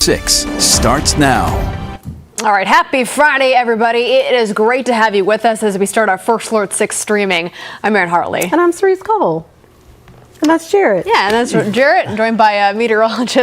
6 starts now. All right, happy Friday, everybody. It is great to have you with us as we start our First Alert 6 streaming. I'm Erin Hartley. And I'm Cerise Cole. And that's Jarrett. Yeah, and that's Jarrett, joined by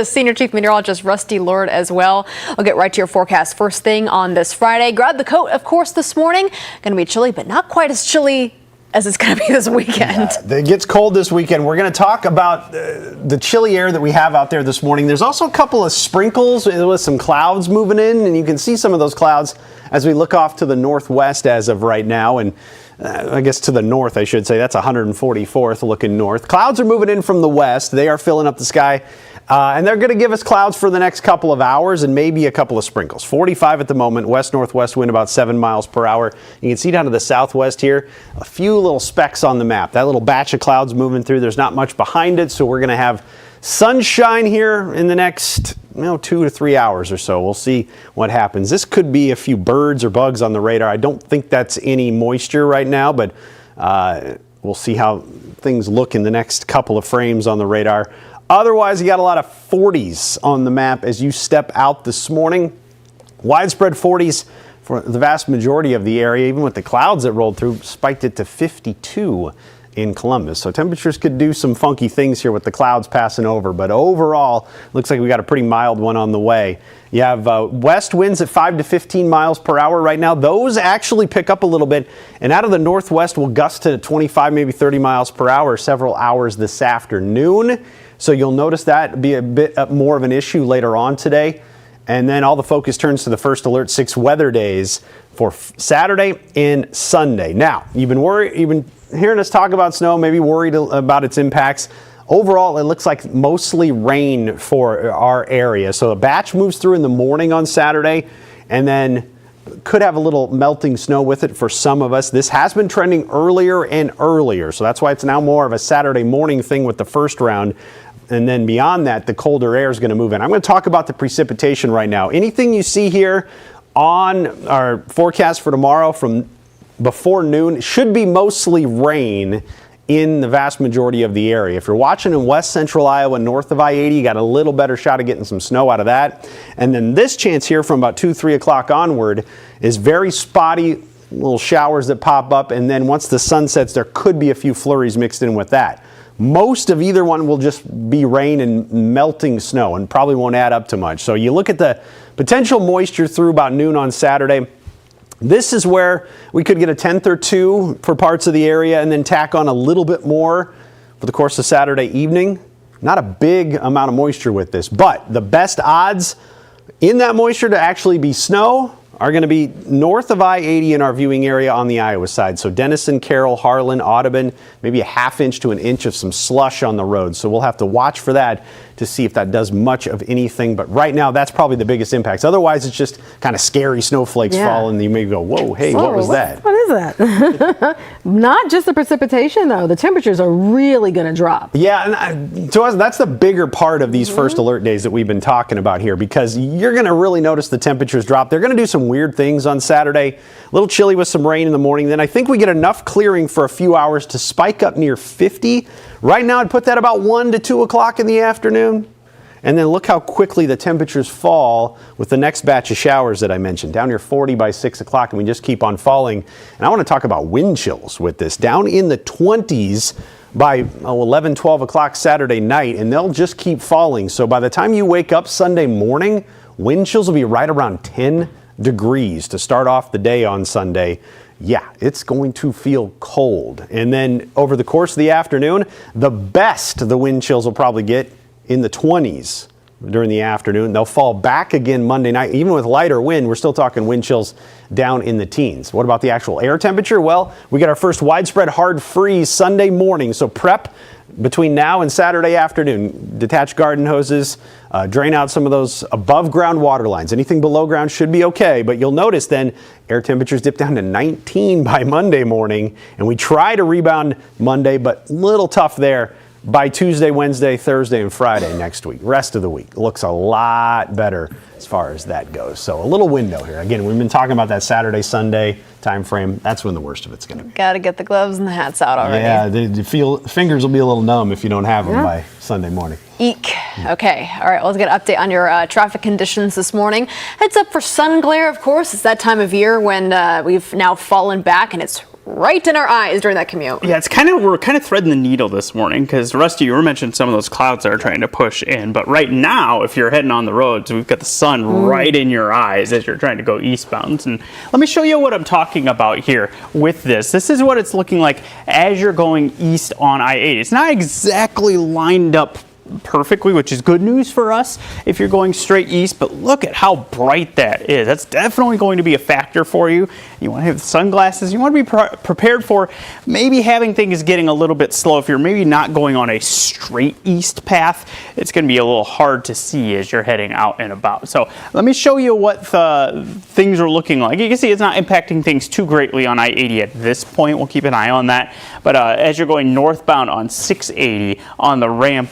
Senior Chief Meteorologist Rusty Lord as well. I'll get right to your forecast first thing on this Friday. Grab the coat, of course, this morning. Going to be chilly, but not quite as chilly as it's going to be this weekend. Yeah, it gets cold this weekend. We're going to talk about the chilly air that we have out there this morning. There's also a couple of sprinkles with some clouds moving in, and you can see some of those clouds as we look off to the northwest as of right now. And I guess to the north, I should say. That's 144th looking north. Clouds are moving in from the west. They are filling up the sky. And they're going to give us clouds for the next couple of hours and maybe a couple of sprinkles. 45 at the moment, west-northwest wind about 7 miles per hour. You can see down to the southwest here, a few little specks on the map. That little batch of clouds moving through, there's not much behind it, so we're going to have sunshine here in the next 2 to 3 hours or so. We'll see what happens. This could be a few birds or bugs on the radar. I don't think that's any moisture right now, but we'll see how things look in the next couple of frames on the radar. Otherwise, you got a lot of 40s on the map as you step out this morning. Widespread 40s for the vast majority of the area, even with the clouds that rolled through, spiked it to 52 in Columbus. So temperatures could do some funky things here with the clouds passing over, but overall, looks like we got a pretty mild one on the way. You have west winds at 5 to 15 miles per hour right now. Those actually pick up a little bit, and out of the northwest will gust to 25, maybe 30 miles per hour several hours this afternoon. So you'll notice that be a bit more of an issue later on today. And then all the focus turns to the First Alert 6 weather days for Saturday and Sunday. Now, you've been hearing us talk about snow, maybe worried about its impacts. Overall, it looks like mostly rain for our area. So a batch moves through in the morning on Saturday, and then could have a little melting snow with it for some of us. This has been trending earlier and earlier, so that's why it's now more of a Saturday morning thing with the first round. And then beyond that, the colder air is going to move in. I'm going to talk about the precipitation right now. Anything you see here on our forecast for tomorrow from before noon should be mostly rain in the vast majority of the area. If you're watching in west central Iowa, north of I-80, you got a little better shot of getting some snow out of that. And then this chance here from about 2, 3 o'clock onward is very spotty, little showers that pop up. And then once the sun sets, there could be a few flurries mixed in with that. Most of either one will just be rain and melting snow and probably won't add up to much. So you look at the potential moisture through about noon on Saturday. This is where we could get a 10th or 2 for parts of the area and then tack on a little bit more for the course of Saturday evening. Not a big amount of moisture with this, but the best odds in that moisture to actually be snow are going to be north of I-80 in our viewing area on the Iowa side. So Denison, Carroll, Harlan, Audubon, maybe a ½ inch to an inch of some slush on the road. So we'll have to watch for that to see if that does much of anything. But right now, that's probably the biggest impacts. Otherwise, it's just kind of scary snowflakes falling. You may go, whoa, hey, what was that? What is that? Not just the precipitation, though. The temperatures are really going to drop. Yeah, and to us, that's the bigger part of these first alert days that we've been talking about here, because you're going to really notice the temperatures drop. They're going to do some weird things on Saturday. A little chilly with some rain in the morning. Then I think we get enough clearing for a few hours to spike up near 50. Right now, I'd put that about 1 to 2 o'clock in the afternoon. And then look how quickly the temperatures fall with the next batch of showers that I mentioned. Down near 40 by 6 o'clock, and we just keep on falling. And I want to talk about wind chills with this. Down in the 20s by 11, 12 o'clock Saturday night, and they'll just keep falling. So by the time you wake up Sunday morning, wind chills will be right around 10 degrees to start off the day on Sunday. Yeah, it's going to feel cold. And then over the course of the afternoon, the best the wind chills will probably get in the 20s during the afternoon. They'll fall back again Monday night. Even with lighter wind, we're still talking wind chills down in the teens. What about the actual air temperature? Well, we get our first widespread hard freeze Sunday morning. So prep between now and Saturday afternoon. Detach garden hoses, drain out some of those above ground water lines. Anything below ground should be okay, but you'll notice then air temperatures dip down to 19 by Monday morning, and we try to rebound Monday, but little tough there. by Tuesday, Wednesday, Thursday, and Friday next week. Rest of the week looks a lot better as far as that goes. So a little window here. Again, we've been talking about that Saturday, Sunday time frame. That's when the worst of it's going to be. Got to get the gloves and the hats out already. Yeah, fingers will be a little numb if you don't have them by Sunday morning. Eek. Okay. All right. Well, let's get an update on your traffic conditions this morning. Heads up for sun glare, of course. It's that time of year when we've now fallen back and it's right in our eyes during that commute. Yeah, we're kind of threading the needle this morning because Rusty, you were mentioning some of those clouds that are trying to push in, but right now, if you're heading on the roads, we've got the sun right in your eyes as you're trying to go eastbound. And let me show you what I'm talking about here with this. This is what it's looking like as you're going east on I-80. It's not exactly lined up perfectly, which is good news for us if you're going straight east, but look at how bright that is. That's definitely going to be a factor for you. You want to have sunglasses. You want to be prepared for maybe having things getting a little bit slow. If you're maybe not going on a straight east path, it's going to be a little hard to see as you're heading out and about. So let me show you what things are looking like. You can see it's not impacting things too greatly on I-80 at this point. We'll keep an eye on that. But as you're going northbound on 680 on the ramp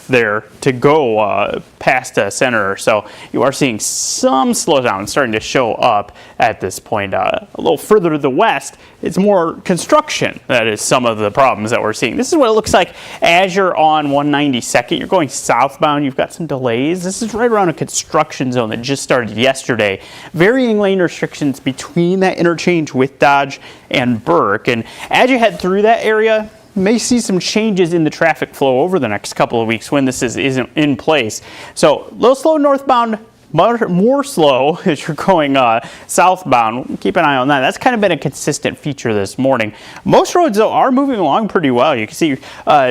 there to go past Center, so you are seeing some slowdown starting to show up at this point. A little further to the west, it's more construction that is some of the problems that we're seeing. This is what it looks like as you're on 192nd. You're going southbound. You've got some delays. This is right around a construction zone that just started yesterday. Varying lane restrictions between that interchange with Dodge and Burke. And as you head through that area, may see some changes in the traffic flow over the next couple of weeks when this isn't in place. So a little slow northbound, more slow as you're going southbound. Keep an eye on that. That's kind of been a consistent feature this morning. Most roads, though, are moving along pretty well. You can see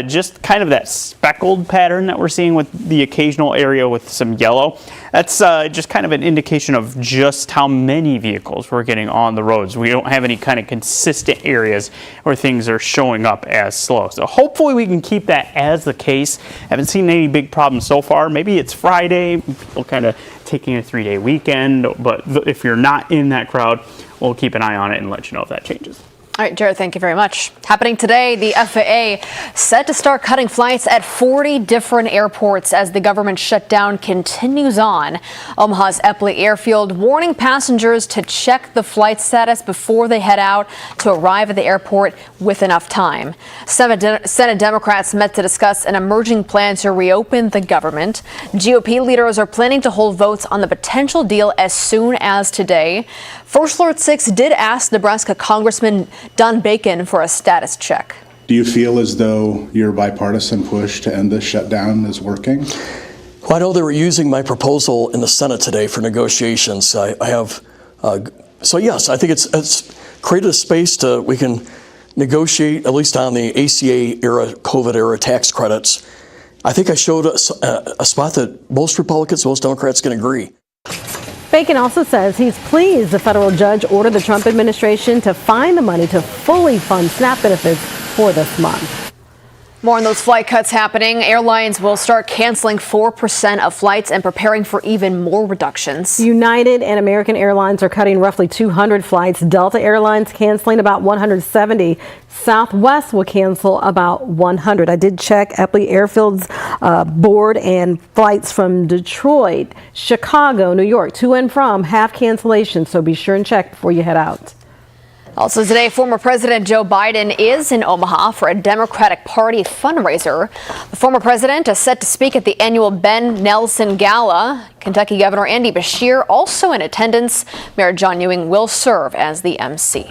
just kind of that speckled pattern that we're seeing with the occasional area with some yellow. That's just kind of an indication of just how many vehicles we're getting on the roads. We don't have any kind of consistent areas where things are showing up as slow. So hopefully we can keep that as the case. Haven't seen any big problems so far. Maybe it's Friday. People kind of taking a 3-day weekend, but if you're not in that crowd, we'll keep an eye on it and let you know if that changes. All right, Jared, thank you very much. Happening today, the FAA set to start cutting flights at 40 different airports as the government shutdown continues on. Omaha's Eppley Airfield warning passengers to check the flight status before they head out to arrive at the airport with enough time. Senate Democrats met to discuss an emerging plan to reopen the government. GOP leaders are planning to hold votes on the potential deal as soon as today. First Alert 6 did ask Nebraska Congressman Don Bacon for a status check. Do you feel as though your bipartisan push to end this shutdown is working? Well, I know they were using my proposal in the Senate today for negotiations. I have, so yes, I think it's created a space we can negotiate, at least on the ACA era, COVID era tax credits. I think I showed a spot that most Republicans, most Democrats can agree. Bacon also says he's pleased the federal judge ordered the Trump administration to find the money to fully fund SNAP benefits for this month. More on those flight cuts happening. Airlines will start canceling 4% of flights and preparing for even more reductions. United and American Airlines are cutting roughly 200 flights. Delta Airlines canceling about 170. Southwest will cancel about 100. I did check Eppley Airfield's board, and flights from Detroit, Chicago, New York, to and from have cancellations, so be sure and check before you head out. Also today, former President Joe Biden is in Omaha for a Democratic Party fundraiser. The former president is set to speak at the annual Ben Nelson Gala. Kentucky Governor Andy Beshear also in attendance. Mayor John Ewing will serve as the MC.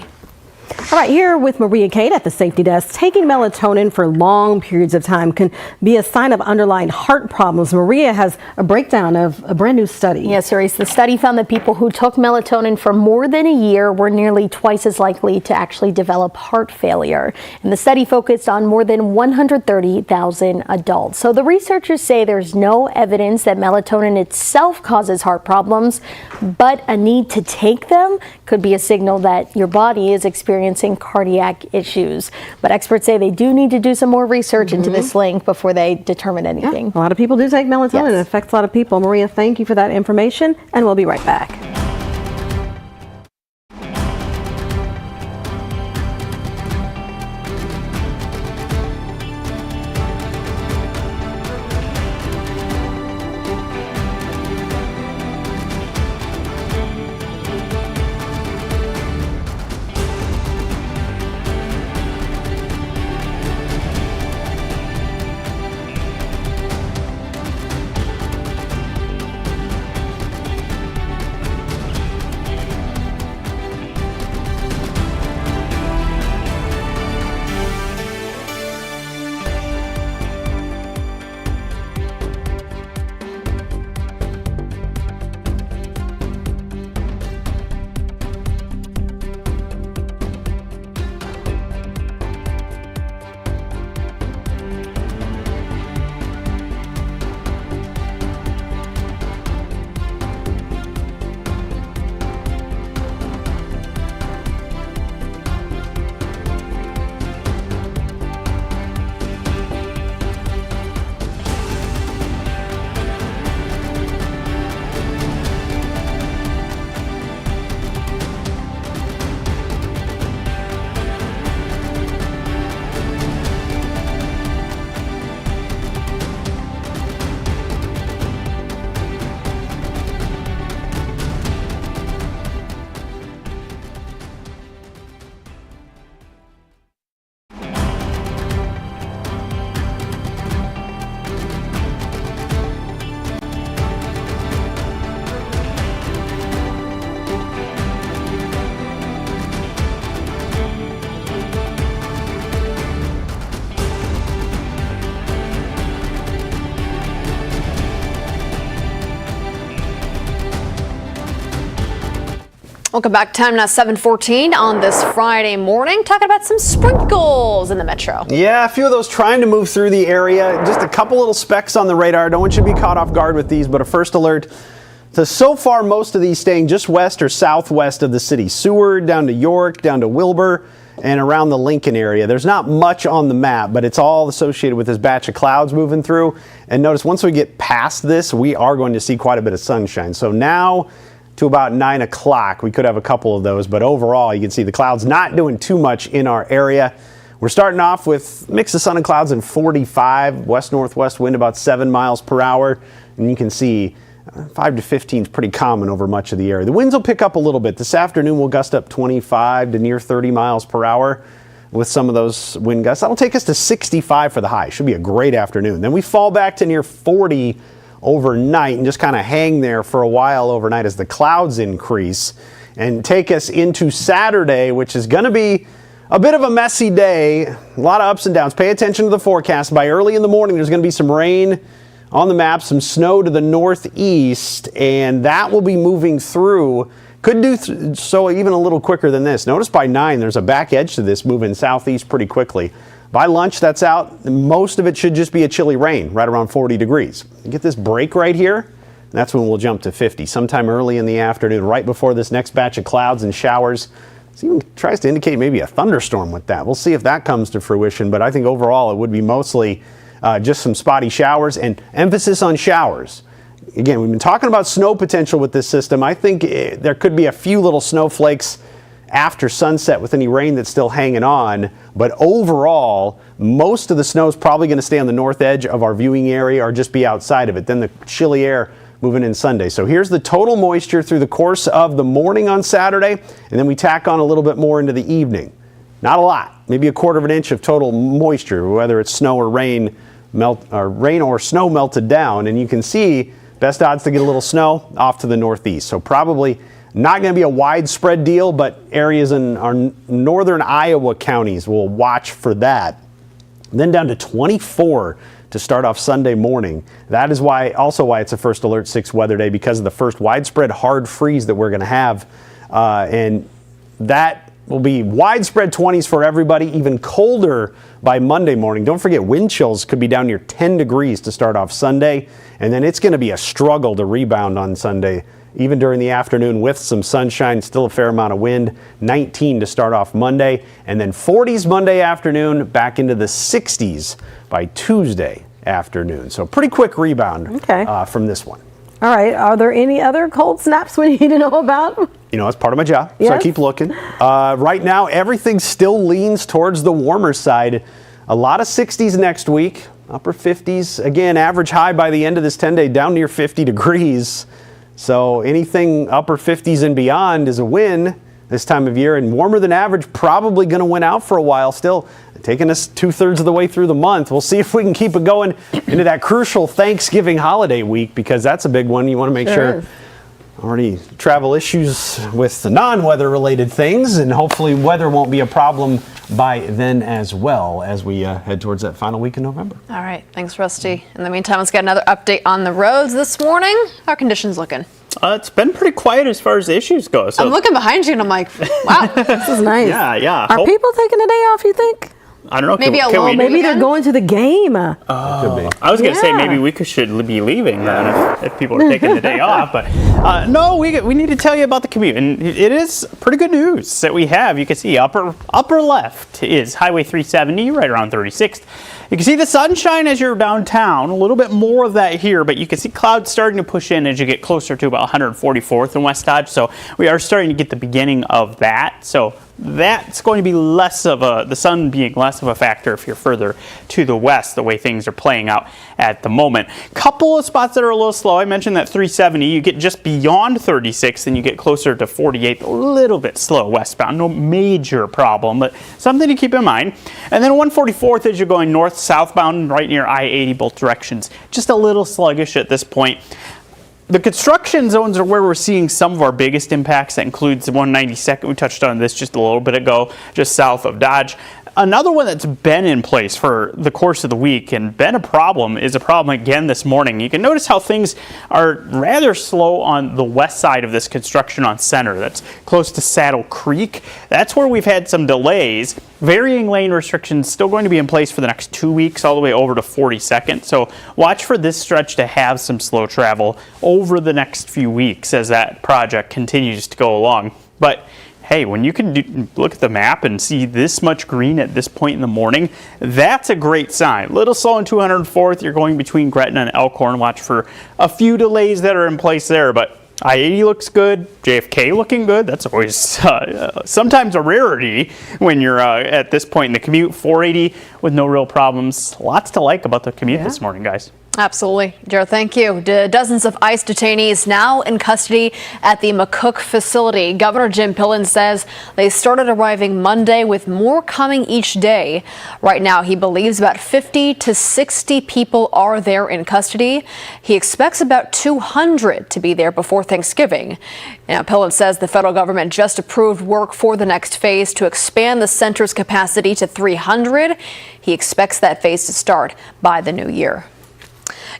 All right, here with Maria Kate at the safety desk. Taking melatonin for long periods of time can be a sign of underlying heart problems. Maria has a breakdown of a brand new study. Yes, Cerise. The study found that people who took melatonin for more than a year were nearly twice as likely to actually develop heart failure. And the study focused on more than 130,000 adults. So the researchers say there's no evidence that melatonin itself causes heart problems, but a need to take them could be a signal that your body is experiencing cardiac issues. But experts say they do need to do some more research into this link before they determine anything. Yeah, a lot of people do take melatonin. Yes. It affects a lot of people. Maria, thank you for that information, and we'll be right back. Welcome back. Time now 7:14 on this Friday morning. Talking about some sprinkles in the metro. Yeah, a few of those trying to move through the area. Just a couple little specks on the radar. Don't want you to be caught off guard with these, but a first alert. So far, most of these staying just west or southwest of the city. Seward, down to York, down to Wilbur, and around the Lincoln area. There's not much on the map, but it's all associated with this batch of clouds moving through. And notice once we get past this, we are going to see quite a bit of sunshine. So now to about 9 o'clock, we could have a couple of those, but overall you can see the clouds not doing too much in our area. We're starting off with a mix of sun and clouds in 45, west-northwest wind about 7 miles per hour, and you can see 5 to 15 is pretty common over much of the area. The winds will pick up a little bit. This afternoon we'll gust up 25 to near 30 miles per hour with some of those wind gusts. That'll take us to 65 for the high. Should be a great afternoon. Then we fall back to near 40 overnight and just kind of hang there for a while overnight as the clouds increase and take us into Saturday, which is going to be a bit of a messy day. A lot of ups and downs. Pay attention to the forecast. By early in the morning, there's going to be some rain on the map, some snow to the northeast, and that will be moving through. Could do so even a little quicker than this. Notice by 9, there's a back edge to this moving southeast pretty quickly. By lunch, that's out. Most of it should just be a chilly rain, right around 40 degrees. You get this break right here, that's when we'll jump to 50. Sometime early in the afternoon, right before this next batch of clouds and showers. It even tries to indicate maybe a thunderstorm with that. We'll see if that comes to fruition, but I think overall it would be mostly just some spotty showers, and emphasis on showers. Again, we've been talking about snow potential with this system. I think there could be a few little snowflakes after sunset with any rain that's still hanging on, but overall, most of the snow is probably going to stay on the north edge of our viewing area or just be outside of it. Then the chilly air moving in Sunday. So here's the total moisture through the course of the morning on Saturday, and then we tack on a little bit more into the evening. Not a lot, maybe a quarter of an inch of total moisture, whether it's snow or rain, rain or snow melted down, and you can see best odds to get a little snow off to the northeast. So probably not going to be a widespread deal, but areas in our northern Iowa counties will watch for that. And then down to 24 to start off Sunday morning. That is why it's a first alert 6 weather day, because of the first widespread hard freeze that we're going to have, and that will be widespread 20s for everybody, even colder by Monday morning. Don't forget, wind chills could be down near 10 degrees to start off Sunday, and then it's going to be a struggle to rebound on Sunday, even during the afternoon with some sunshine, still a fair amount of wind. 19 to start off Monday, and then 40s Monday afternoon, back into the 60s by Tuesday afternoon. So pretty quick rebound from this one. All right. Are there any other cold snaps we need to know about? You know, it's part of my job, so I keep looking. Right now, everything still leans towards the warmer side. A lot of 60s next week, upper 50s. Again, average high by the end of this 10-day, down near 50 degrees. So anything upper 50s and beyond is a win this time of year, and warmer than average probably going to win out for a while. Still taking us 2/3 of the way through the month. We'll see if we can keep it going into that crucial Thanksgiving holiday week, because that's a big one. You want to make sure already travel issues with the non-weather related things, and hopefully weather won't be a problem by then as well as we head towards that final week in November. All right. Thanks, Rusty. In the meantime, let's get another update on the roads this morning. How are conditions looking? It's been pretty quiet as far as the issues go. So I'm looking behind you and I'm like, wow. This is nice. Yeah. Are people taking a day off, you think? I don't know. Maybe a little. Maybe they're going to the game. Could be. I was going to say maybe we should be leaving then if people are taking the day off. But no, we need to tell you about the commute. And it is pretty good news that we have. You can see upper left is Highway 370, right around 36th. You can see the sunshine as you're downtown, a little bit more of that here, but you can see clouds starting to push in as you get closer to about 144th and West Dodge. So we are starting to get the beginning of that. So that's going to be the sun being less of a factor if you're further to the west, the way things are playing out at the moment. Couple of spots that are a little slow. I mentioned that 370, you get just beyond 36th and you get closer to 48th, a little bit slow westbound. No major problem, but something to keep in mind. And then 144th as you're going north, southbound, right near I-80, both directions. Just a little sluggish at this point. The construction zones are where we're seeing some of our biggest impacts. That includes the 192nd. We touched on this just a little bit ago, just south of Dodge. another one that's been in place for the course of the week and been a problem is a problem again this morning. You can notice how things are rather slow on the west side of this construction on Center. That's close to Saddle Creek. That's where we've had some delays. Varying lane restrictions still going to be in place for the next 2 weeks all the way over to 42nd. So watch for this stretch to have some slow travel over the next few weeks as that project continues to go along. But hey, when you can look at the map and see this much green at this point in the morning, that's a great sign. Little slow on 204th. You're going between Gretna and Elkhorn. Watch for a few delays that are in place there, but I-80 looks good. JFK looking good. That's always sometimes a rarity when you're at this point in the commute. 480 with no real problems. Lots to like about the commute this morning, guys. Absolutely. Jared, thank you. Dozens of ICE detainees now in custody at the McCook facility. Governor Jim Pillen says they started arriving Monday with more coming each day. Right now, he believes about 50 to 60 people are there in custody. He expects about 200 to be there before Thanksgiving. Now, Pillen says the federal government just approved work for the next phase to expand the center's capacity to 300. He expects that phase to start by the new year.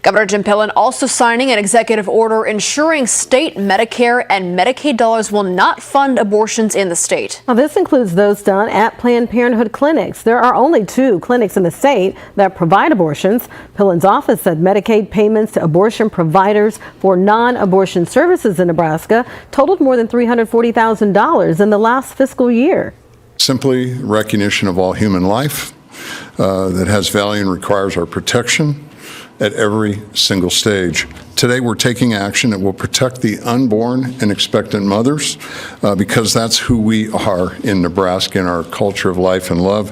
Governor Jim Pillen also signing an executive order ensuring state Medicare and Medicaid dollars will not fund abortions in the state. Now, this includes those done at Planned Parenthood clinics. There are only 2 clinics in the state that provide abortions. Pillen's office said Medicaid payments to abortion providers for non-abortion services in Nebraska totaled more than $340,000 in the last fiscal year. Simply recognition of all human life that has value and requires our protection at every single stage. Today, we're taking action that will protect the unborn and expectant mothers because that's who we are in Nebraska in our culture of life and love.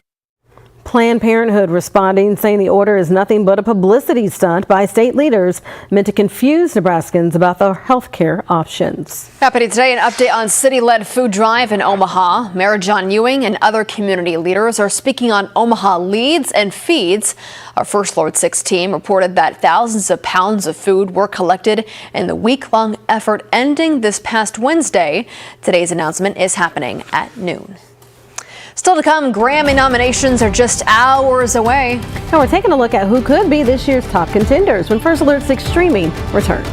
Planned Parenthood responding, saying the order is nothing but a publicity stunt by state leaders meant to confuse Nebraskans about their health care options. Happening today, an update on city-led food drive in Omaha. Mayor John Ewing and other community leaders are speaking on Omaha leads and feeds. Our First Lord 6 team reported that thousands of pounds of food were collected in the week-long effort ending this past Wednesday. Today's announcement is happening at noon. Still to come, Grammy nominations are just hours away. Now we're taking a look at who could be this year's top contenders when First Alert 6 streaming returns.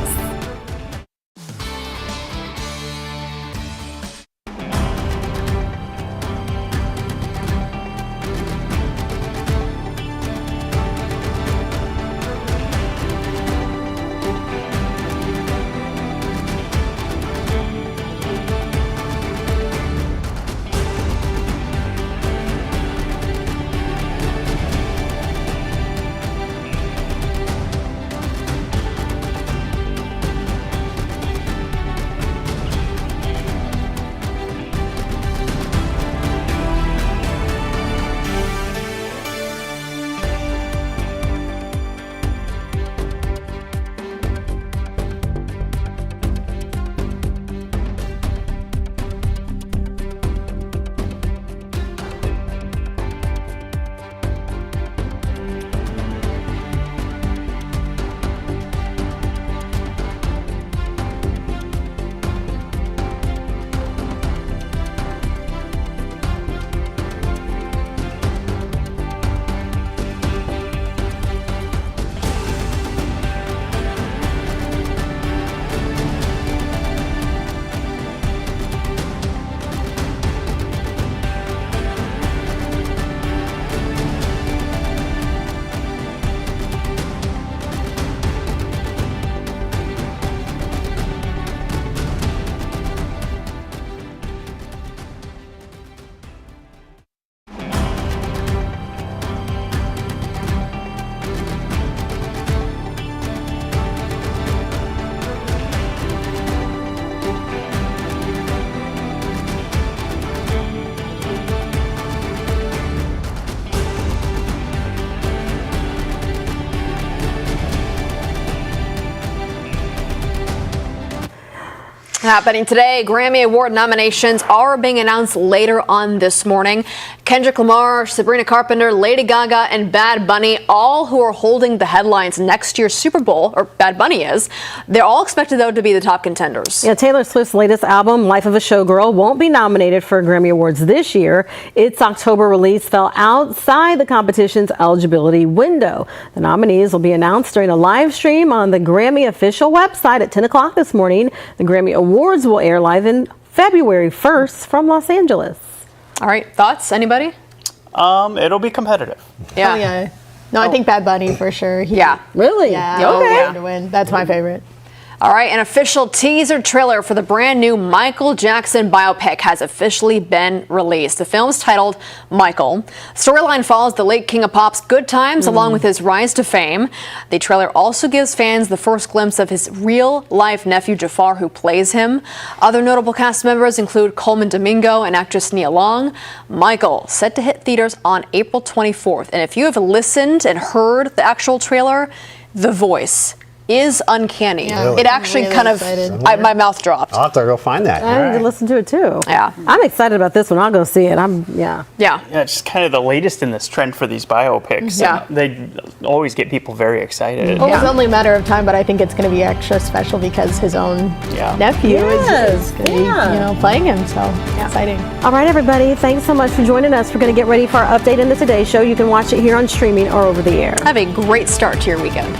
Happening today, Grammy Award nominations are being announced later on this morning. Kendrick Lamar, Sabrina Carpenter, Lady Gaga, and Bad Bunny, all who are holding the headlines next year's Super Bowl, or Bad Bunny is. They're all expected, though, to be the top contenders. Yeah, Taylor Swift's latest album, Life of a Showgirl, won't be nominated for Grammy Awards this year. Its October release fell outside the competition's eligibility window. The nominees will be announced during a live stream on the Grammy official website at 10 o'clock this morning. The Grammy Awards will air live in February 1st from Los Angeles. All right, thoughts? Anybody? It'll be competitive. Yeah. Oh, yeah. No, I think Bad Bunny for sure. Yeah. Really? Yeah. Okay. To win. That's my favorite. All right, an official teaser trailer for the brand new Michael Jackson biopic has officially been released. The film's titled Michael. Storyline follows the late King of Pop's good times along with his rise to fame. The trailer also gives fans the first glimpse of his real-life nephew Jafar, who plays him. Other notable cast members include Coleman Domingo and actress Nia Long. Michael, set to hit theaters on April 24th. And if you have listened and heard the actual trailer, the voice is uncanny. Yeah. Really? It actually Really kind of, excited. my mouth dropped. I'll have to go find that. I need to listen to it too. Yeah. I'm excited about this one. I'll go see it. Yeah. Yeah, it's just kind of the latest in this trend for these biopics. Yeah. And they always get people very excited. Well, it's only a matter of time, but I think it's going to be extra special because his own nephew is going to be, playing him. So exciting. All right, everybody. Thanks so much for joining us. We're going to get ready for our update in the Today Show. You can watch it here on streaming or over the air. Have a great start to your weekend.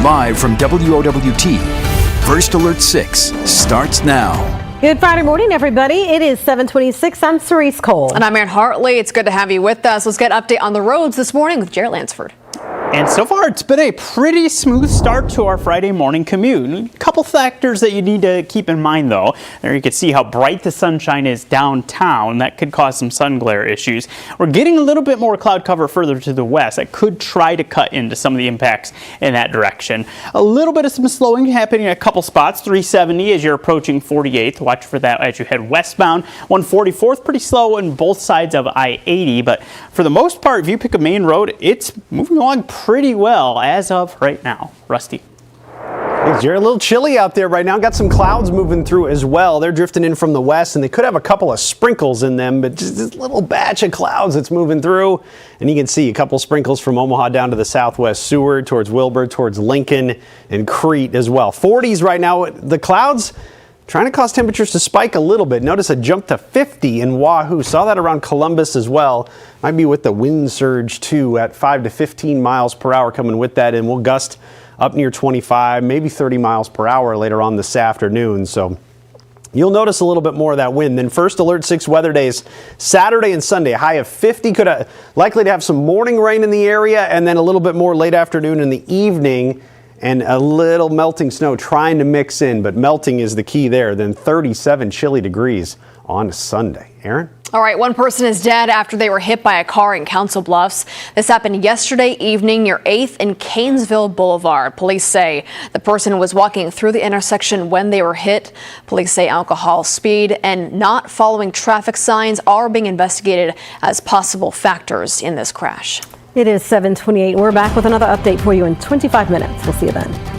Live from WOWT, First Alert 6 starts now. Good Friday morning, everybody. It is 7:26. I'm Cerise Cole. And I'm Erin Hartley. It's good to have you with us. Let's get an update on the roads this morning with Jared Lansford. And so far, it's been a pretty smooth start to our Friday morning commute. A couple factors that you need to keep in mind, though. There you can see how bright the sunshine is downtown. That could cause some sun glare issues. We're getting a little bit more cloud cover further to the west. That could try to cut into some of the impacts in that direction. A little bit of some slowing happening in a couple spots. 370 as you're approaching 48th. Watch for that as you head westbound. 144th, pretty slow on both sides of I-80. But for the most part, if you pick a main road, it's moving along pretty well as of right now. Rusty. Thanks, Jared. A little chilly out there right now. Got some clouds moving through as well. They're drifting in from the west, and they could have a couple of sprinkles in them, but just this little batch of clouds that's moving through. And you can see a couple sprinkles from Omaha down to the southwest Seward, towards Wilbur, towards Lincoln, and Crete as well. 40s right now. The clouds trying to cause temperatures to spike a little bit. Notice a jump to 50 in Wahoo. Saw that around Columbus as well. Might be with the wind surge too at 5 to 15 miles per hour coming with that, and we'll gust up near 25, maybe 30 miles per hour later on this afternoon. So you'll notice a little bit more of that wind. Then First Alert 6 weather days, Saturday and Sunday, a high of 50. Likely to have some morning rain in the area, and then a little bit more late afternoon in the evening. And a little melting snow trying to mix in, but melting is the key there. Then 37 chilly degrees on Sunday. Erin? All right, one person is dead after they were hit by a car in Council Bluffs. This happened yesterday evening near 8th and Canesville Boulevard. Police say the person was walking through the intersection when they were hit. Police say alcohol, speed, and not following traffic signs are being investigated as possible factors in this crash. It is 7:28. We're back with another update for you in 25 minutes. We'll see you then.